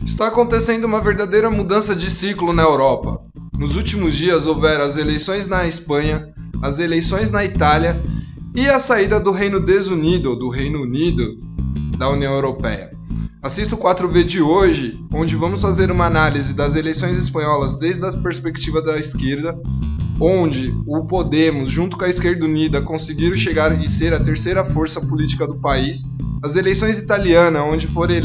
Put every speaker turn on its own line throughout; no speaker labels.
Está acontecendo uma verdadeira mudança de ciclo na Europa. Nos últimos dias houveram as eleições na Espanha, as eleições na Itália e a saída do Reino Desunido, do Reino Unido, da União Europeia. Assista o 4V de hoje, onde vamos fazer uma análise das eleições espanholas desde a perspectiva da esquerda, onde o Podemos, junto com a Esquerda Unida, conseguiram chegar e ser a terceira força política do país, as eleições italianas, onde foi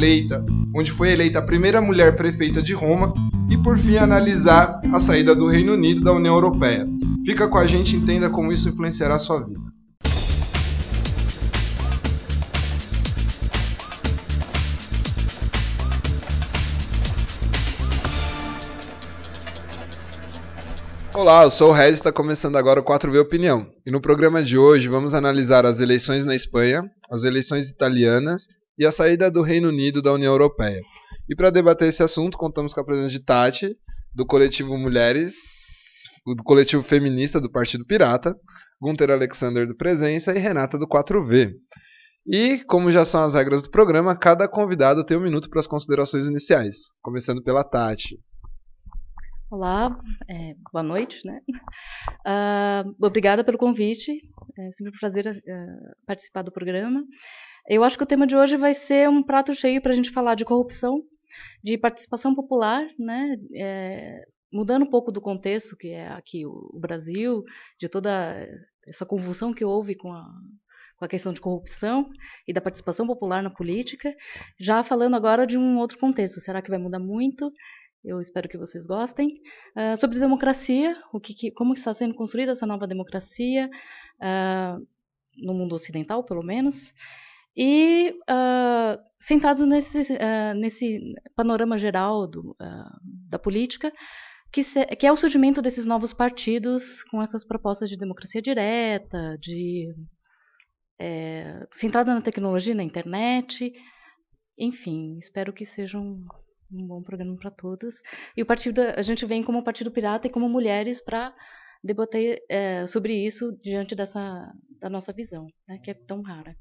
eleita a primeira mulher prefeita de Roma, e por fim analisar a saída do Reino Unido da União Europeia. Fica com a gente e entenda como isso influenciará a sua vida. Olá, eu sou o Regis e está começando agora o 4V Opinião. E no programa de hoje vamos analisar as eleições na Espanha, as eleições italianas e a saída do Reino Unido da União Europeia. E para debater esse assunto, contamos com a presença de Tati, do coletivo Mulheres, do coletivo feminista do Partido Pirata, Gunter Alexander do Presença e Renata do 4V. E, como já são as regras do programa, cada convidado tem 1 minuto para as considerações iniciais, começando pela Tati.
Olá, boa noite, né? Obrigada pelo convite, é sempre um prazer participar do programa. Eu acho que o tema de hoje vai ser um prato cheio para a gente falar de corrupção, de participação popular, né? Mudando um pouco do contexto que é aqui o Brasil, de toda essa convulsão que houve com a questão de corrupção e da participação popular na política, já falando agora de um outro contexto. Será que vai mudar muito? Eu espero que vocês gostem. Sobre democracia, como está sendo construída essa nova democracia, no mundo ocidental, pelo menos, e centrados nesse panorama geral da política, que é o surgimento desses novos partidos com essas propostas de democracia direta, centrada na tecnologia, na internet. Enfim, espero que sejam um bom programa para todos. E a gente vem como Partido Pirata e como mulheres para debater sobre isso diante da nossa visão, né, que é tão rara.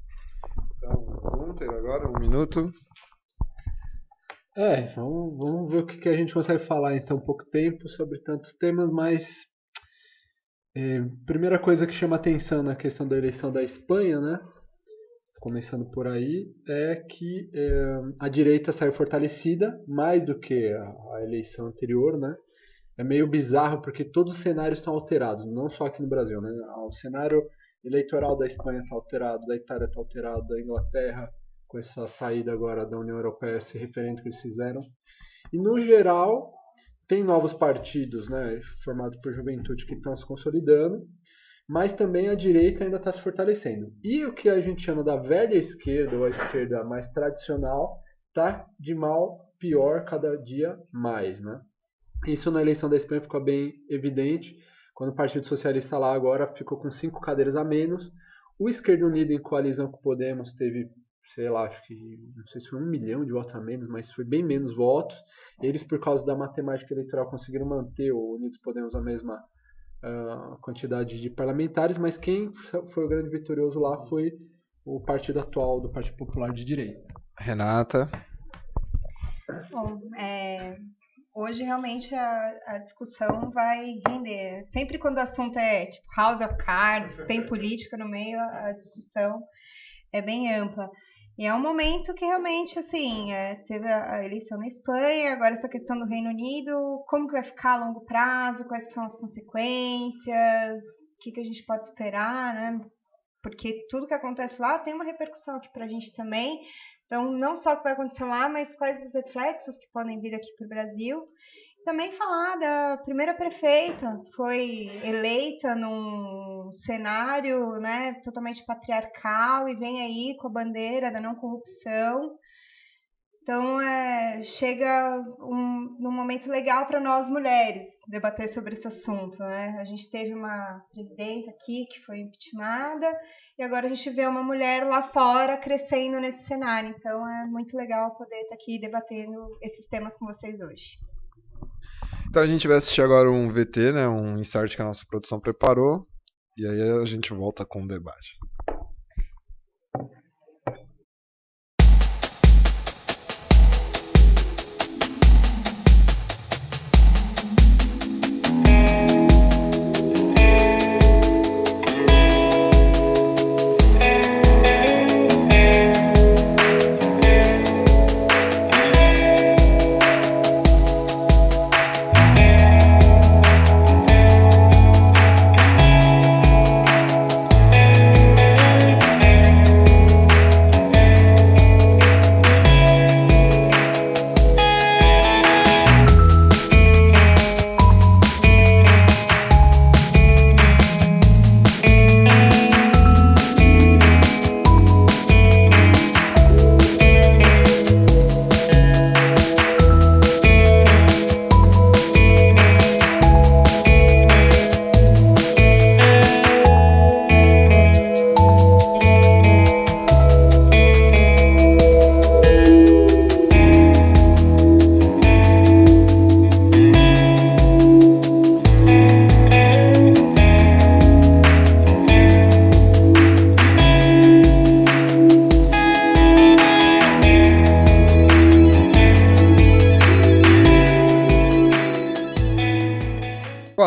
Então, Gunter, agora 1 minuto.
Vamos ver o que a gente consegue falar em tão pouco tempo sobre tantos temas, mas primeira coisa que chama atenção na questão da eleição da Espanha, né? Começando por aí, é que a direita saiu fortalecida mais do que a eleição anterior, né? É meio bizarro porque todos os cenários estão alterados, não só aqui no Brasil, né? O cenário eleitoral da Espanha está alterado, da Itália está alterado, da Inglaterra, com essa saída agora da União Europeia, esse referendo que eles fizeram. E no geral, tem novos partidos, né, formados por juventude que estão se consolidando, mas também a direita ainda está se fortalecendo. E o que a gente chama da velha esquerda, ou a esquerda mais tradicional, está de mal pior cada dia mais, né? Isso na eleição da Espanha ficou bem evidente, quando o Partido Socialista lá agora ficou com 5 cadeiras a menos. O Esquerda Unida em coalizão com o Podemos teve, sei lá, acho que, não sei se foi 1 milhão de votos a menos, mas foi bem menos votos. Eles, por causa da matemática eleitoral, conseguiram manter o Unidos Podemos a mesma quantidade de parlamentares, mas quem foi o grande vitorioso lá foi o partido atual do Partido Popular de Direita.
Renata.
Bom, hoje realmente a discussão vai render. Sempre quando o assunto é tipo House of Cards, tem política no meio, a discussão é bem ampla. E é um momento que realmente, assim, teve a eleição na Espanha, agora essa questão do Reino Unido, como que vai ficar a longo prazo, quais são as consequências, o que a gente pode esperar, né? Porque tudo que acontece lá tem uma repercussão aqui pra gente também. Então, não só o que vai acontecer lá, mas quais os reflexos que podem vir aqui para o Brasil. Também falar da primeira prefeita, foi eleita num cenário, né, totalmente patriarcal e vem aí com a bandeira da não corrupção. Então, chega num momento legal para nós mulheres debater sobre esse assunto, né? A gente teve uma presidenta aqui que foi impeachmentada e agora a gente vê uma mulher lá fora crescendo nesse cenário. Então, é muito legal poder estar aqui debatendo esses temas com vocês hoje.
Então a gente vai assistir agora um VT, né, um insert que a nossa produção preparou, e aí a gente volta com o debate.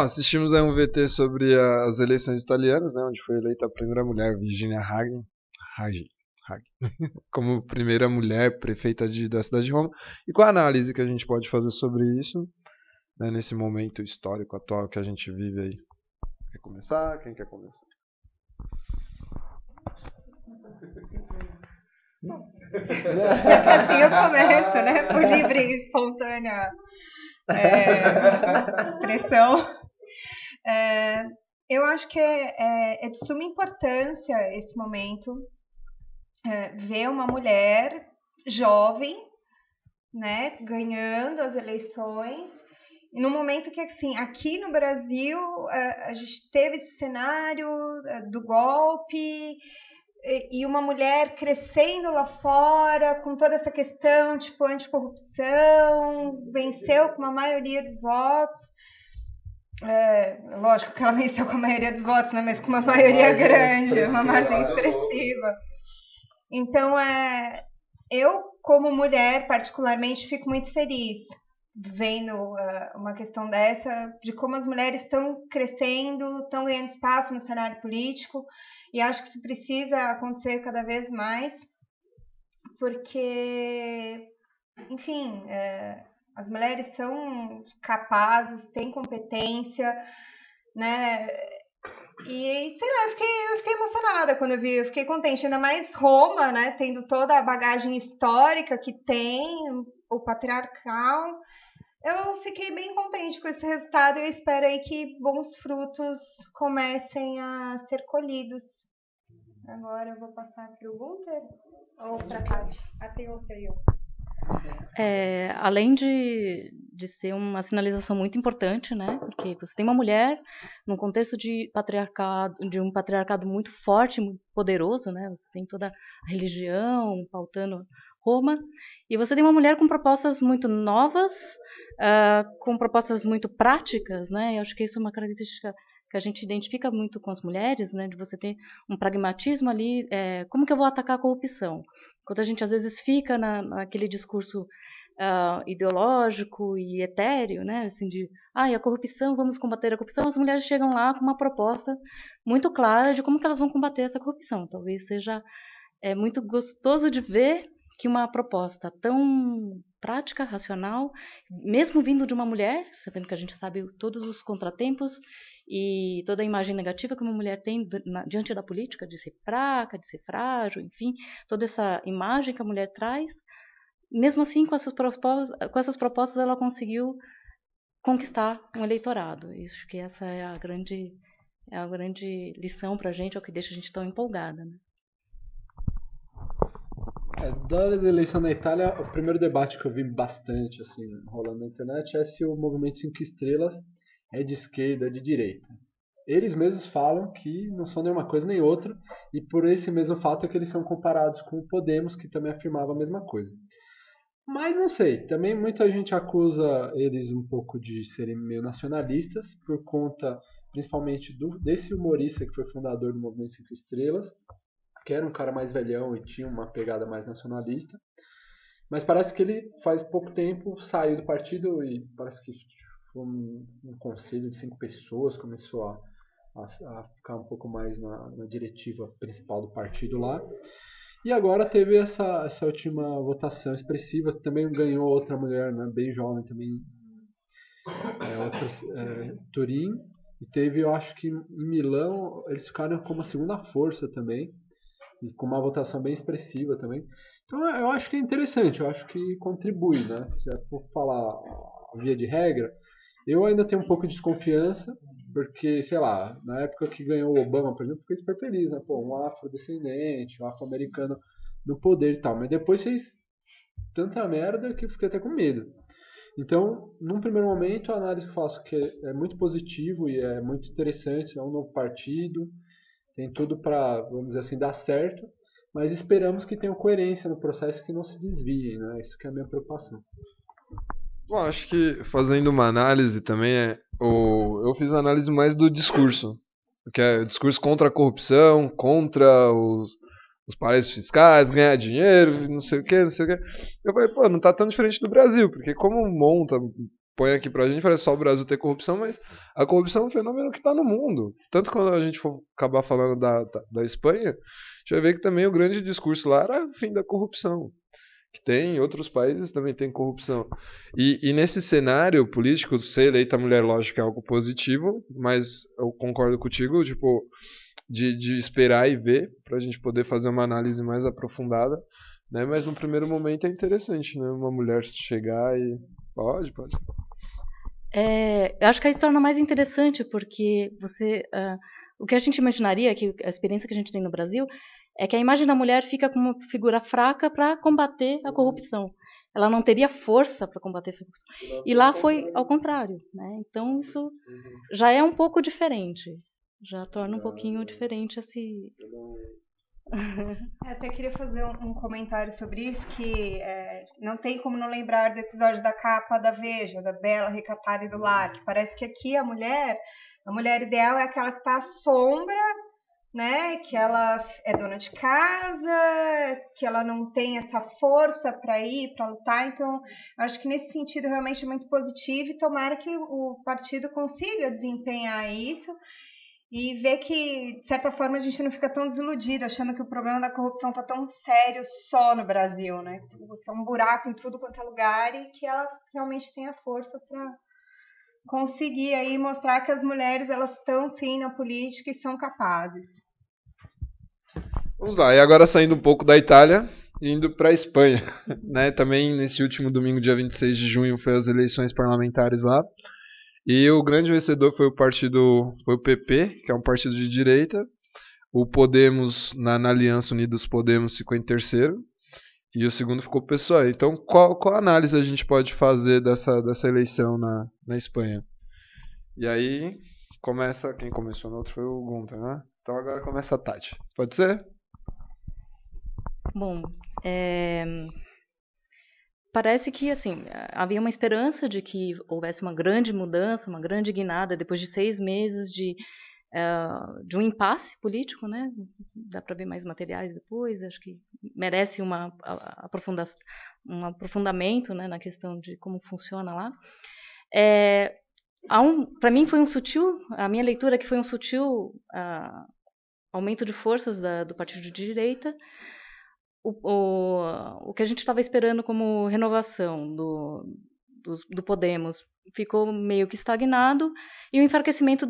assistimos aí um VT sobre as eleições italianas, né, onde foi eleita a primeira mulher, Virginia Raggi, como primeira mulher prefeita da cidade de Roma. E qual a análise que a gente pode fazer sobre isso, né, nesse momento histórico atual que a gente vive aí? Quer começar? Quem quer começar?
Já que assim eu começo, né? Por livre e espontânea pressão. Eu acho que é de suma importância esse momento, ver uma mulher jovem, né, ganhando as eleições, e no momento que, assim, aqui no Brasil a gente teve esse cenário do golpe, e uma mulher crescendo lá fora, com toda essa questão, tipo, anticorrupção, venceu com uma maioria dos votos. Lógico que ela venceu com a maioria dos votos, né? Mas com uma maioria grande, uma margem expressiva. Então, eu, como mulher, particularmente, fico muito feliz vendo uma questão dessa, de como as mulheres estão crescendo, estão ganhando espaço no cenário político, e acho que isso precisa acontecer cada vez mais, porque, enfim, as mulheres são capazes, têm competência, né? E, sei lá, eu fiquei emocionada quando eu vi, eu fiquei contente, ainda mais Roma, né, tendo toda a bagagem histórica que tem, o patriarcal. Eu fiquei bem contente com esse resultado e eu espero aí que bons frutos comecem a ser colhidos. Agora eu vou passar para o Gunter ou para a Paty? Tem outra aí,
Além de ser uma sinalização muito importante, né? Porque você tem uma mulher num contexto de um patriarcado muito forte, muito poderoso, né? Você tem toda a religião pautando Roma, e você tem uma mulher com propostas muito novas, com propostas muito práticas, né? Eu acho que isso é uma característica que a gente identifica muito com as mulheres, né? De você ter um pragmatismo ali, como que eu vou atacar a corrupção? Quando a gente às vezes fica naquele discurso ideológico e etéreo, né? Assim de, a corrupção, vamos combater a corrupção, as mulheres chegam lá com uma proposta muito clara de como que elas vão combater essa corrupção. Talvez seja muito gostoso de ver que uma proposta tão prática, racional, mesmo vindo de uma mulher, sabendo que a gente sabe todos os contratempos e toda a imagem negativa que uma mulher tem diante da política, de ser fraca, de ser frágil, enfim, toda essa imagem que a mulher traz, mesmo assim, com essas propostas ela conseguiu conquistar um eleitorado. Acho que essa é a grande lição para a gente, é o que deixa a gente tão empolgada, né?
Da eleição na Itália, o primeiro debate que eu vi bastante assim rolando na internet é se o movimento 5 estrelas é de esquerda ou de direita. Eles mesmos falam que não são nenhuma coisa nem outra, e por esse mesmo fato é que eles são comparados com o Podemos, que também afirmava a mesma coisa. Mas não sei, também muita gente acusa eles um pouco de serem meio nacionalistas, por conta principalmente desse humorista que foi fundador do movimento 5 estrelas, que era um cara mais velhão e tinha uma pegada mais nacionalista. Mas parece que ele faz pouco tempo saiu do partido e parece que foi um conselho de 5 pessoas, começou a ficar um pouco mais na diretiva principal do partido lá. E agora teve essa última votação expressiva, também ganhou outra mulher, né, bem jovem também, Turim, e teve, eu acho que em Milão, eles ficaram como a segunda força também, e com uma votação bem expressiva também. Então eu acho que é interessante, eu acho que contribui, né? Se eu for falar a via de regra, eu ainda tenho um pouco de desconfiança, porque, sei lá, na época que ganhou o Obama, por exemplo, fiquei super feliz, né? Pô, um afrodescendente, um afro-americano no poder e tal, mas depois fez tanta merda que eu fiquei até com medo. Então, num primeiro momento, a análise que eu faço que é muito positivo e é muito interessante, é um novo partido, tem tudo para, vamos dizer assim, dar certo, mas esperamos que tenha coerência no processo e que não se desviem, né? Isso que é a minha preocupação.
Bom, acho que fazendo uma análise também, eu fiz uma análise mais do discurso, que é o discurso contra a corrupção, contra os paraísos fiscais, ganhar dinheiro, não sei o que, não sei o que. Eu falei, pô, não tá tão diferente do Brasil, porque como monta põe aqui pra gente, parece só o Brasil ter corrupção, mas a corrupção é um fenômeno que tá no mundo. Tanto quando a gente for acabar falando da Espanha, a gente vai ver que também o grande discurso lá era o fim da corrupção. Que tem, em outros países também tem corrupção. E nesse cenário político, ser eleita mulher, lógico, é algo positivo, mas eu concordo contigo, tipo, de esperar e ver, pra gente poder fazer uma análise mais aprofundada, né? Mas no primeiro momento é interessante, né? Uma mulher chegar e... Pode.
Eu acho que aí torna mais interessante, porque o que a gente imaginaria, que a experiência que a gente tem no Brasil, é que a imagem da mulher fica como uma figura fraca para combater a corrupção. Ela não teria força para combater essa corrupção. E lá foi ao contrário, né? Então isso já é um pouco diferente. Já torna um pouquinho diferente esse...
Eu até queria fazer um comentário sobre isso, que não tem como não lembrar do episódio da capa da Veja, da Bela, Recatada e do Lar, que parece que aqui a mulher ideal é aquela que está à sombra, né? Que ela é dona de casa, que ela não tem essa força para ir, para lutar. Então, eu acho que nesse sentido realmente é muito positivo e tomara que o partido consiga desempenhar isso. E ver que, de certa forma, a gente não fica tão desiludido, achando que o problema da corrupção está tão sério só no Brasil, né? Que é um buraco em tudo quanto é lugar e que ela realmente tem a força para conseguir aí mostrar que as mulheres elas estão sim na política e são capazes.
Vamos lá, e agora saindo um pouco da Itália, indo para a Espanha, né? Também nesse último domingo, dia 26 de junho, foi as eleições parlamentares lá. E o grande vencedor foi o PP, que é um partido de direita. O Podemos, na Aliança Unidos Podemos, ficou em terceiro. E o segundo ficou o PSOE. Então, qual análise a gente pode fazer dessa eleição na Espanha? E aí, quem começou no outro foi o Gunter, né? Então agora começa a Tati. Pode ser?
Bom, parece que assim havia uma esperança de que houvesse uma grande mudança, uma grande guinada depois de 6 meses de um impasse político, né? Dá para ver mais materiais depois. Acho que merece um aprofundamento, né, na questão de como funciona lá. Para mim foi a minha leitura é que foi um sutil aumento de forças do partido de direita. O que a gente estava esperando como renovação do Podemos ficou meio que estagnado, e o enfraquecimento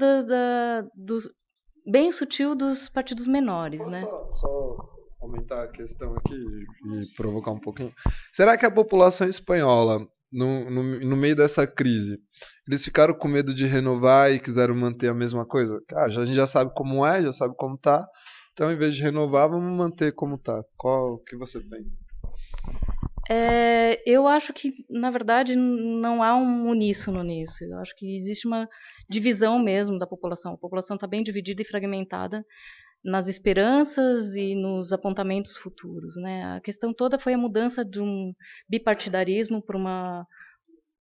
bem sutil dos partidos menores.
Posso
né?
só aumentar a questão aqui e provocar um pouquinho? Será que a população espanhola, no meio dessa crise, eles ficaram com medo de renovar e quiseram manter a mesma coisa? A gente já sabe como é, já sabe como tá. Então, em vez de renovar, vamos manter como tá. Qual que você pensa?
Eu acho que, na verdade, não há um uníssono nisso. Eu acho que existe uma divisão mesmo da população. A população está bem dividida e fragmentada nas esperanças e nos apontamentos futuros. Né? A questão toda foi a mudança de um bipartidarismo para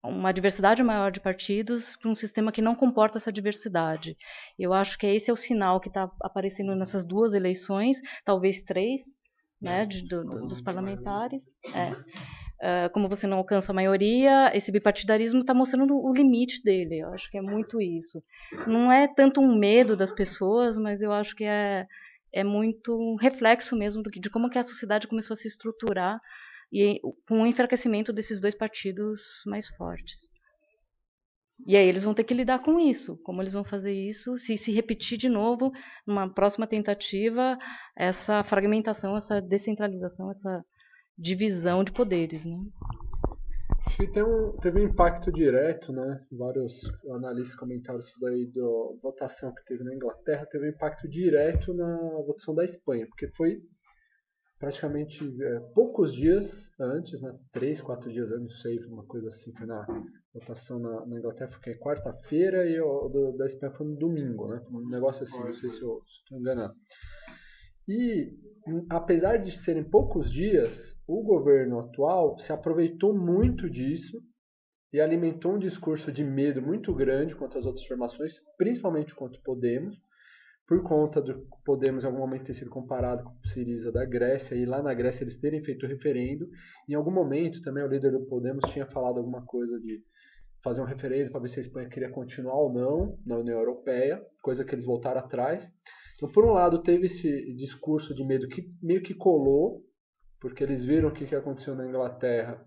uma diversidade maior de partidos, para um sistema que não comporta essa diversidade. Eu acho que esse é o sinal que está aparecendo nessas 2 eleições, talvez 3, né, dos parlamentares. Como você não alcança a maioria, esse bipartidarismo está mostrando o limite dele. Eu acho que é muito isso. Não é tanto um medo das pessoas, mas eu acho que é muito um reflexo mesmo de como que a sociedade começou a se estruturar e com o enfraquecimento desses 2 partidos mais fortes. E aí eles vão ter que lidar com isso. Como eles vão fazer isso? Se repetir de novo, numa próxima tentativa, essa fragmentação, essa descentralização, essa divisão de poderes. Né?
Acho que teve um impacto direto, né? Vários analistas comentaram isso daí da votação que teve na Inglaterra, teve um impacto direto na votação da Espanha, porque foi praticamente poucos dias antes, né? 3, 4 dias antes, não sei, uma coisa assim, foi na votação na Inglaterra, foi quarta-feira, e o da Espanha foi no domingo, né? Um negócio assim, não sei se eu estou enganado. E, apesar de serem poucos dias, o governo atual se aproveitou muito disso e alimentou um discurso de medo muito grande contra as outras formações, principalmente contra o Podemos, por conta do Podemos em algum momento ter sido comparado com o Syriza da Grécia, e lá na Grécia eles terem feito referendo. Em algum momento também o líder do Podemos tinha falado alguma coisa de fazer um referendo para ver se a Espanha queria continuar ou não na União Europeia, coisa que eles voltaram atrás. Então, por um lado, teve esse discurso de medo que meio que colou, porque eles viram o que aconteceu na Inglaterra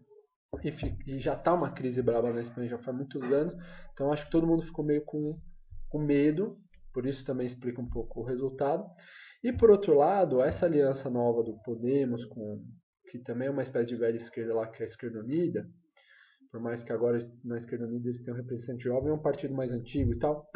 e já está uma crise brava na Espanha já faz muitos anos. Então, acho que todo mundo ficou meio com medo, por isso também explica um pouco o resultado. E, por outro lado, essa aliança nova do Podemos, que também é uma espécie de velha esquerda lá, que é a Esquerda Unida, por mais que agora na Esquerda Unida eles tenham um representante jovem, é um partido mais antigo e tal.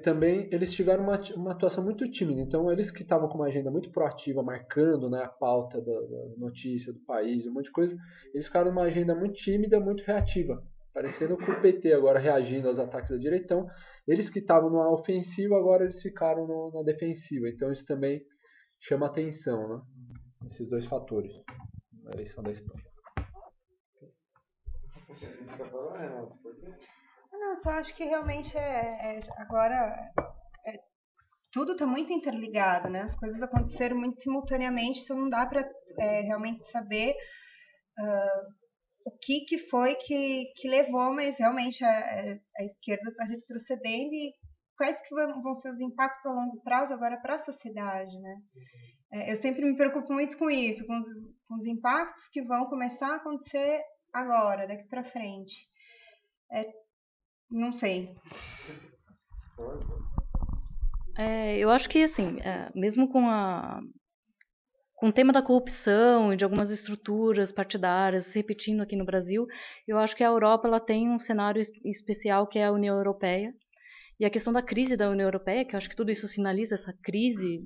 Também eles tiveram uma atuação muito tímida. Então, eles que estavam com uma agenda muito proativa, marcando, né, a pauta da notícia do país, um monte de coisa, eles ficaram numa agenda muito tímida, muito reativa, parecendo com o PT agora reagindo aos ataques da direita. Então, eles que estavam numa ofensiva, agora eles ficaram na defensiva. Então, isso também chama atenção, né? Esses dois fatores na eleição da Espanha.
Não, só acho que realmente agora tudo está muito interligado, né? As coisas aconteceram muito simultaneamente, então não dá para realmente saber o que foi que levou, mas realmente a esquerda está retrocedendo e quais que vão ser os impactos a longo prazo agora para a sociedade, né? Eu sempre me preocupo muito com isso, com os impactos que vão começar a acontecer agora, daqui para frente. Não sei.
Eu acho que, assim, mesmo com o tema da corrupção e de algumas estruturas partidárias se repetindo aqui no Brasil, eu acho que a Europa ela tem um cenário especial que é a União Europeia. E a questão da crise da União Europeia, que eu acho que tudo isso sinaliza essa crise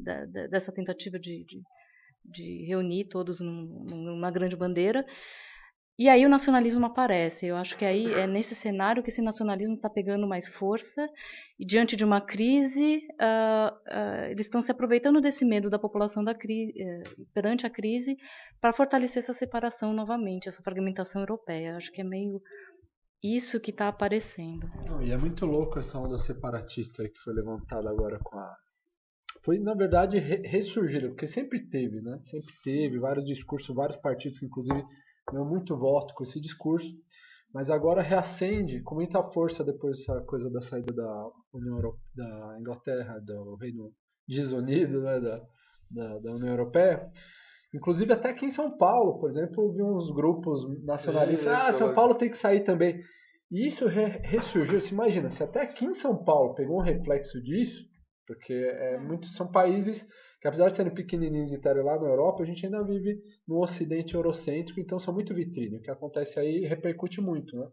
dessa tentativa de reunir todos numa grande bandeira. E aí o nacionalismo aparece. Eu acho que aí é nesse cenário que esse nacionalismo está pegando mais força e diante de uma crise, eles estão se aproveitando desse medo da população perante a crise para fortalecer essa separação novamente, essa fragmentação europeia. Acho que é meio isso que está aparecendo.
Não, e é muito louco essa onda separatista que foi levantada agora Foi, na verdade, ressurgida, porque sempre teve, né? Sempre teve vários discursos, vários partidos que, inclusive, deu muito voto com esse discurso, mas agora reacende com muita força depois dessa coisa da saída da União Europeia, da Inglaterra, do Reino Desunido, né, da União Europeia. Inclusive até aqui em São Paulo, por exemplo, eu vi uns grupos nacionalistas, São Paulo tem que sair também. E isso ressurgiu, você imagina, se até aqui em São Paulo pegou um reflexo disso, porque são países que apesar de serem pequenininhos e estarem lá na Europa, a gente ainda vive no ocidente eurocêntrico, então são muito vitrine. O que acontece aí repercute muito, né?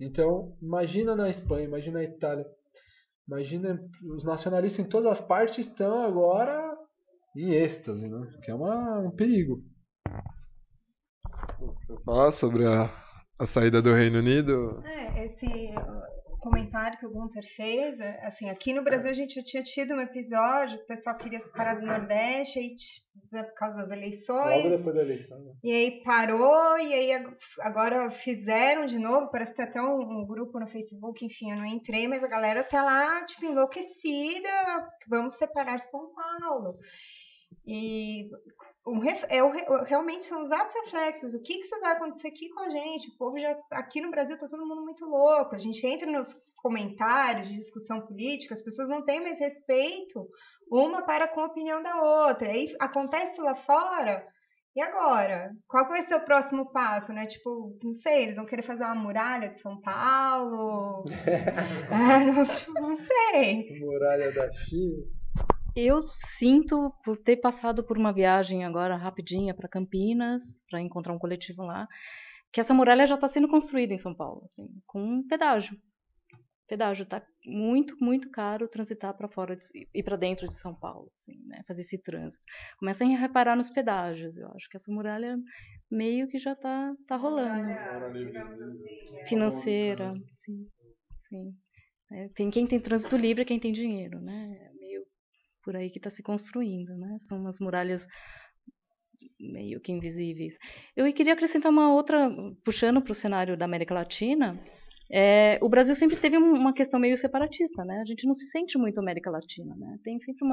Então, imagina na Espanha, imagina na Itália, imagina os nacionalistas em todas as partes estão agora em êxtase, né? Que é um perigo.
Falar sobre a saída do Reino Unido?
Esse comentário que o Gunther fez, assim, aqui no Brasil a gente já tinha tido um episódio que o pessoal queria separar do Nordeste aí, por causa das eleições.
Logo depois da eleição, né?
E aí parou, e aí agora fizeram de novo, parece que tem até um grupo no Facebook, enfim, eu não entrei, mas a galera tá lá, tipo, enlouquecida, vamos separar São Paulo. E realmente são os atos reflexos. O que isso vai acontecer aqui com a gente? O povo aqui no Brasil tá todo mundo muito louco. A gente entra nos comentários de discussão política, as pessoas não têm mais respeito uma para com a opinião da outra. Aí acontece lá fora. E agora? Qual vai ser o próximo passo, né? Tipo, não sei, eles vão querer fazer uma muralha de São Paulo? Não sei.
Muralha da China.
Eu sinto, por ter passado por uma viagem agora rapidinha para Campinas, para encontrar um coletivo lá, que essa muralha já está sendo construída em São Paulo, assim, com um pedágio. Pedágio está muito, muito caro transitar para fora e para dentro de São Paulo, assim, né? Fazer esse trânsito. Comecem a reparar nos pedágios. Eu acho que essa muralha meio que já está rolando. Financeira, sim. Tem quem tem trânsito livre e quem tem dinheiro, né? Por aí que está se construindo, né? São umas muralhas meio que invisíveis. Eu queria acrescentar uma outra, puxando para o cenário da América Latina. O Brasil sempre teve uma questão meio separatista, né? A gente não se sente muito América Latina, né? Tem sempre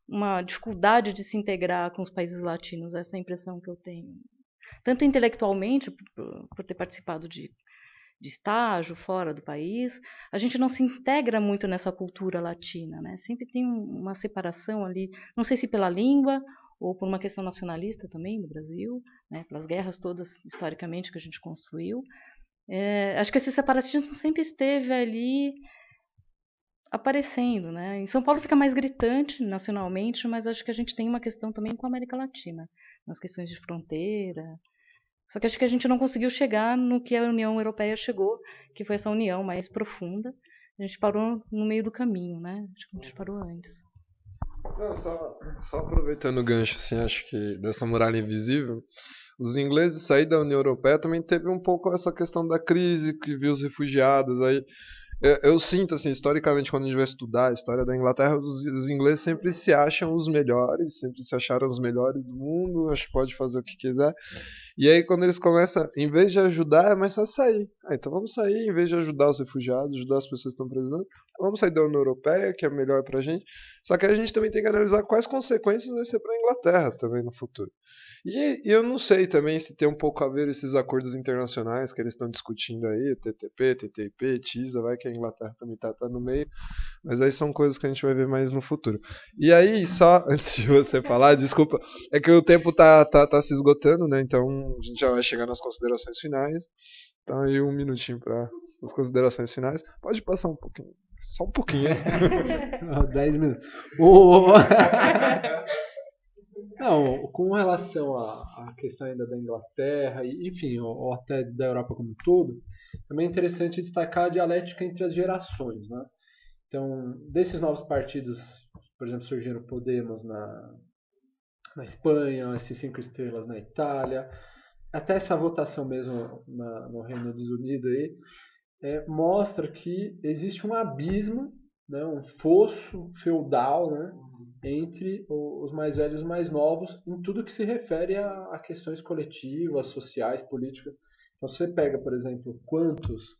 uma dificuldade de se integrar com os países latinos, essa é a impressão que eu tenho. tanto intelectualmente, por ter participado de estágio fora do país, a gente não se integra muito nessa cultura latina, né? Sempre tem uma separação ali, não sei se pela língua ou por uma questão nacionalista também no Brasil, né? Pelas guerras todas historicamente que a gente construiu. Acho que esse separatismo sempre esteve ali aparecendo, né? Em São Paulo fica mais gritante nacionalmente, mas acho que a gente tem uma questão também com a América Latina, nas questões de fronteira. Só que acho que a gente não conseguiu chegar no que a União Europeia chegou, que foi essa união mais profunda. A gente parou no meio do caminho, né? Acho que a gente parou antes.
Não, só aproveitando o gancho, assim, acho que dessa muralha invisível, os ingleses sair da União Europeia também teve um pouco essa questão da crise que viu os refugiados aí. Eu sinto, assim, historicamente, quando a gente vai estudar a história da Inglaterra, os ingleses sempre se acham os melhores, sempre se acharam os melhores do mundo, acho que pode fazer o que quiser. E aí, quando eles começam, em vez de ajudar, é mais só sair. Então vamos sair, em vez de ajudar os refugiados, ajudar as pessoas que estão precisando, vamos sair da União Europeia, que é melhor pra gente. Só que a gente também tem que analisar quais consequências vai ser pra Inglaterra também no futuro. E eu não sei também se tem um pouco a ver esses acordos internacionais que eles estão discutindo aí, TTP, TTIP, TISA, vai que a Inglaterra também tá no meio, mas aí são coisas que a gente vai ver mais no futuro. E aí, só antes de você falar, desculpa, é que o tempo tá se esgotando, né, então a gente já vai chegar nas considerações finais, então aí 1 minutinho para as considerações finais, pode passar um pouquinho, só um pouquinho, né?
10 minutos. Não, com relação à questão ainda da Inglaterra, e, enfim, ou até da Europa como um todo, também é interessante destacar a dialética entre as gerações, né? Então, desses novos partidos, por exemplo, surgiram o Podemos na Espanha, esses 5 estrelas na Itália, até essa votação mesmo no Reino Unido aí, mostra que existe um abismo, né, um fosso feudal, né, entre os mais velhos e os mais novos em tudo que se refere a questões coletivas, sociais, políticas. Então, você pega, por exemplo, quantos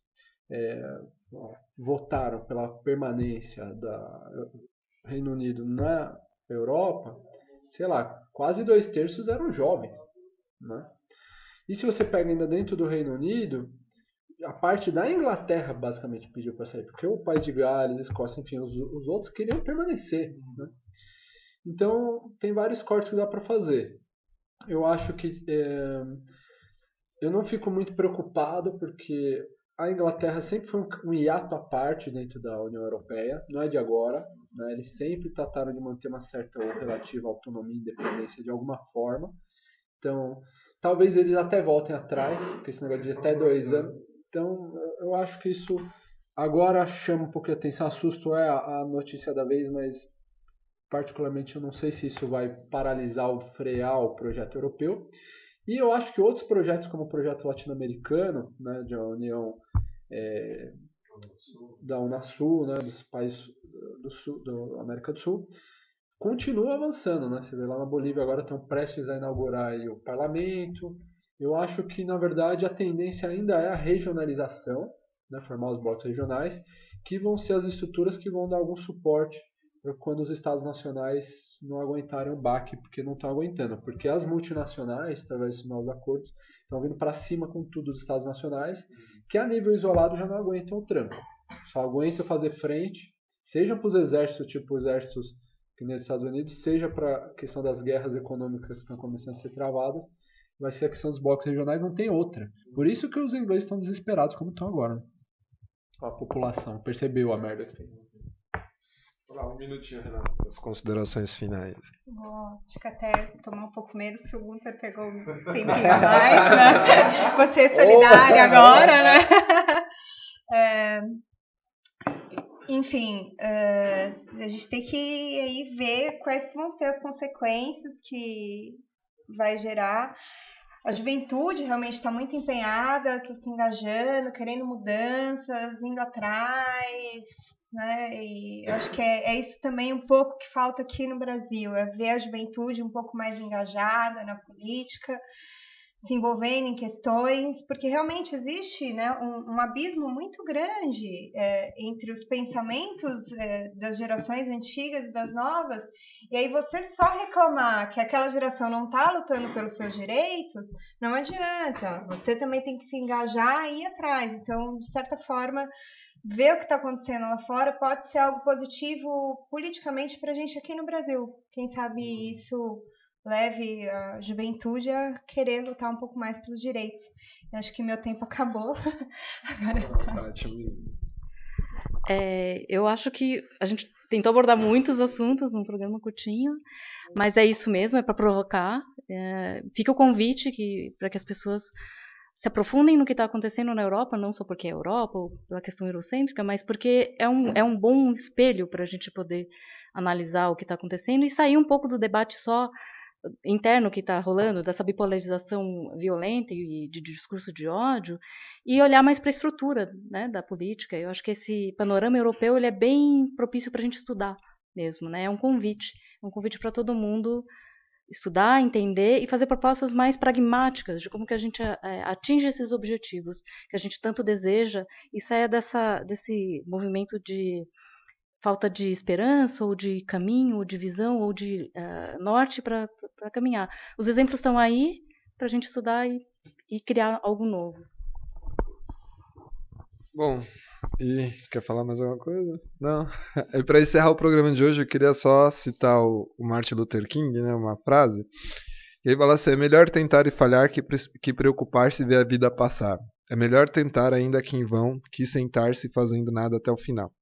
votaram pela permanência do Reino Unido na Europa, sei lá, quase 2/3 eram jovens, né? E se você pega ainda dentro do Reino Unido, a parte da Inglaterra basicamente pediu para sair, porque o País de Gales, Escócia, enfim, os outros queriam permanecer, né? Então, tem vários cortes que dá para fazer. Eu acho que eu não fico muito preocupado, porque a Inglaterra sempre foi um hiato à parte dentro da União Europeia, não é de agora, né? Eles sempre trataram de manter uma certa ou relativa autonomia e independência de alguma forma. Então, talvez eles até voltem atrás, porque esse negócio de até 2 anos. Então, eu acho que isso agora chama um pouco de atenção. Assusto é a notícia da vez, mas particularmente eu não sei se isso vai paralisar ou frear o projeto europeu. E eu acho que outros projetos, como o projeto latino-americano, né, de uma união da Unasul, né, dos países da América do Sul, continua avançando, né? Você vê lá na Bolívia agora estão prestes a inaugurar aí o parlamento. Eu acho que, na verdade, a tendência ainda é a regionalização, né? Formar os blocos regionais, que vão ser as estruturas que vão dar algum suporte quando os estados nacionais não aguentarem o baque, porque não estão aguentando. Porque as multinacionais, através desses novos acordos, estão vindo para cima com tudo dos estados nacionais, que a nível isolado já não aguentam o tranco. Só aguentam fazer frente, seja para os exércitos, tipo exércitos que nem os Estados Unidos, seja para a questão das guerras econômicas que estão começando a ser travadas, vai ser a questão dos blocos regionais, não tem outra. Por isso que os ingleses estão desesperados como estão agora. Né? A população percebeu a merda que fez.
Vamos lá, 1 minutinho, Renato, para as considerações finais.
Acho que até tomar um pouco menos, que o Gunther pegou um tempinho a mais, né? Você é solidária agora, né? Enfim, a gente tem que aí ver quais vão ser as consequências que vai gerar. A juventude realmente está muito empenhada, se engajando, querendo mudanças, indo atrás, né? E eu acho que é isso também um pouco que falta aqui no Brasil, é ver a juventude um pouco mais engajada na política. se envolvendo em questões, porque realmente existe, né, um abismo muito grande entre os pensamentos das gerações antigas e das novas, e aí você só reclamar que aquela geração não está lutando pelos seus direitos, não adianta, você também tem que se engajar e ir atrás. Então, de certa forma, ver o que está acontecendo lá fora pode ser algo positivo politicamente para a gente aqui no Brasil. Quem sabe isso leve a juventude a querer lutar um pouco mais pelos direitos. Eu acho que meu tempo acabou. Agora
eu acho que a gente tentou abordar muitos assuntos num programa curtinho, mas é isso mesmo, é para provocar. Fica o convite para que as pessoas se aprofundem no que está acontecendo na Europa, não só porque é Europa ou pela questão eurocêntrica, mas porque é um bom espelho para a gente poder analisar o que está acontecendo e sair um pouco do debate só interno que está rolando, dessa bipolarização violenta e de discurso de ódio, e olhar mais para a estrutura, né, da política. Eu acho que esse panorama europeu ele é bem propício para a gente estudar mesmo, né? É um convite para todo mundo estudar, entender e fazer propostas mais pragmáticas de como que a gente atinge esses objetivos que a gente tanto deseja e saia desse movimento de falta de esperança, ou de caminho, ou de visão, ou de norte para caminhar. Os exemplos estão aí para a gente estudar e criar algo novo.
Bom, e quer falar mais alguma coisa? Não. E para encerrar o programa de hoje, eu queria só citar o Martin Luther King, né, uma frase. E ele fala assim: é melhor tentar e falhar que preocupar-se e ver a vida passar. É melhor tentar ainda que em vão, que sentar-se fazendo nada até o final.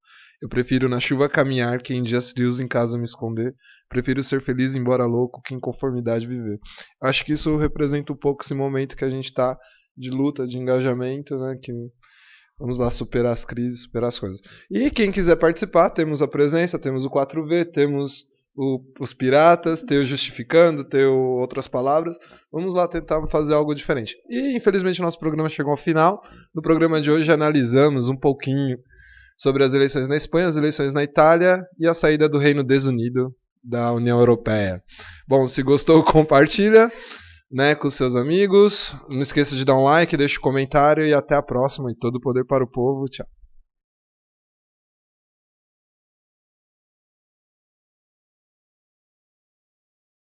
Eu prefiro na chuva caminhar que em dias frios em casa me esconder. Prefiro ser feliz embora louco que em conformidade viver. Acho que isso representa um pouco esse momento que a gente está de luta, de engajamento, né? Que vamos lá superar as crises, superar as coisas. E quem quiser participar, temos a presença, temos o 4V, temos os piratas, tem o Justificando, tem outras palavras. Vamos lá tentar fazer algo diferente. E infelizmente nosso programa chegou ao final. No programa de hoje analisamos um pouquinho sobre as eleições na Espanha, as eleições na Itália e a saída do Reino Desunido da União Europeia. Bom, se gostou, compartilha, né, com seus amigos. Não esqueça de dar um like, deixa um comentário e até a próxima. E todo o poder para o povo. Tchau.